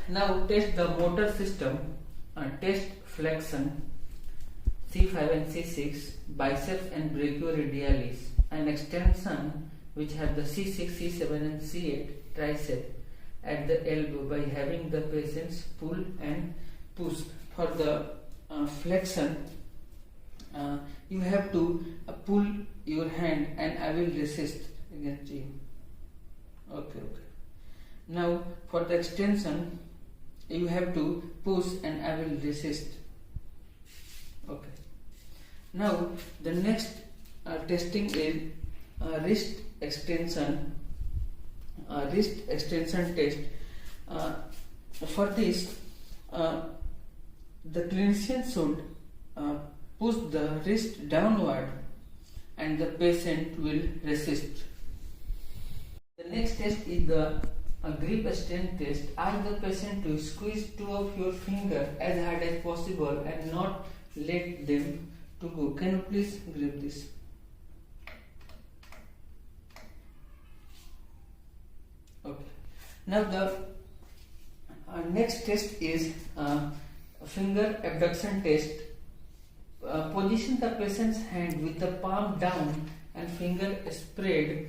Now test the motor system. Test flexion C5 and C6, biceps and brachioradialis, and extension which have the C6, C7 and C8 tricep at the elbow by having the patients pull and push. For the flexion, you have to pull your hand and I will resist against you. Okay. Now for the extension, you have to push and I will resist. Okay. Now the next testing is wrist extension. Wrist extension test. For this, the clinician should push the wrist downward and the patient will resist. The next test is the grip strength test. Ask the patient to squeeze two of your fingers as hard as possible and not let them to go. Can you please grip this? Okay. Now the next test is finger abduction test. Position the patient's hand with the palm down and finger spread.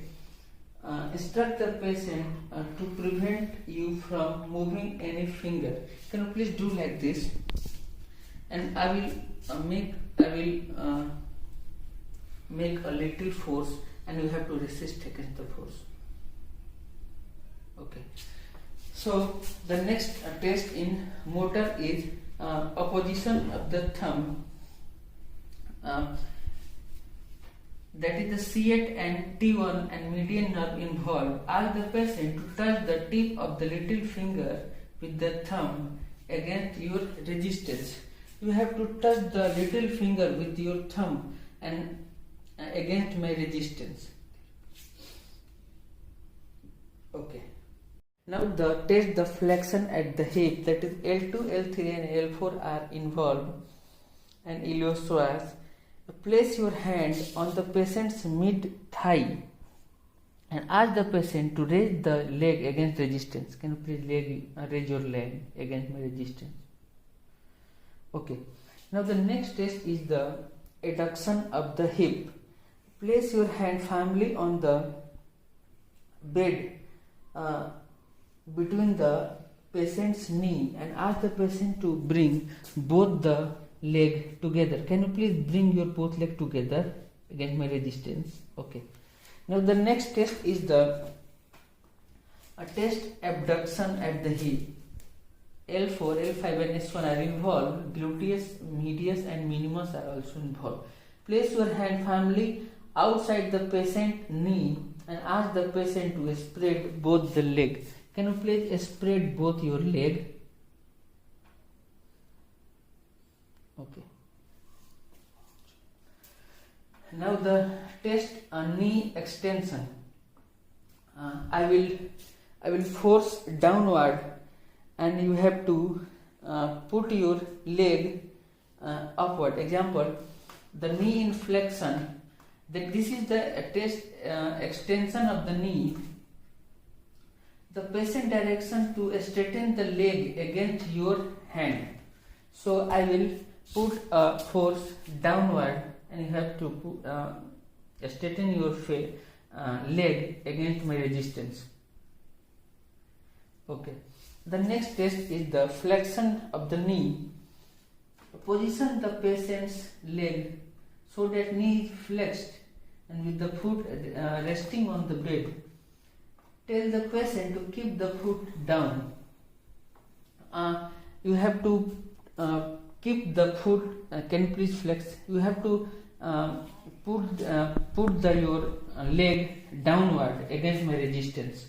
Instruct the patient to prevent you from moving any finger. Can you please do like this? And I will make a little force, and you have to resist against the force. Okay. So the next test in motor is opposition of the thumb. That is the C8 and T1 and median nerve involved. Ask the patient to touch the tip of the little finger with the thumb against your resistance. You have to touch the little finger with your thumb and against my resistance. Okay. Now the test the flexion at the hip, that is L2, L3 and L4 are involved, and iliopsoas. Place your hand on the patient's mid-thigh and ask the patient to raise the leg against resistance. Can you please raise your leg against my resistance? Okay. Now the next test is the adduction of the hip. Place your hand firmly on the bed between the patient's knee and ask the patient to bring both the leg together. Can you please bring your both leg together against my resistance? Okay. Now the next test is the test abduction at the hip. L4, L5 and S1 are involved. Gluteus medius and minimus are also involved. Place your hand firmly outside the patient knee and ask the patient to spread both the leg. Can you please spread both your leg? Okay. Now the test knee extension. I will force downward, and you have to put your leg upward. Example, the knee in flexion. This is the test extension of the knee. The patient direction to straighten the leg against your hand. So I will put a force downward, and you have to straighten your leg against my resistance. Okay. The next test is the flexion of the knee. Position the patient's leg so that knee is flexed and with the foot resting on the bed. Tell the patient to keep the foot down. You have to keep the foot. Can you please flex? You have to put your leg downward against my resistance.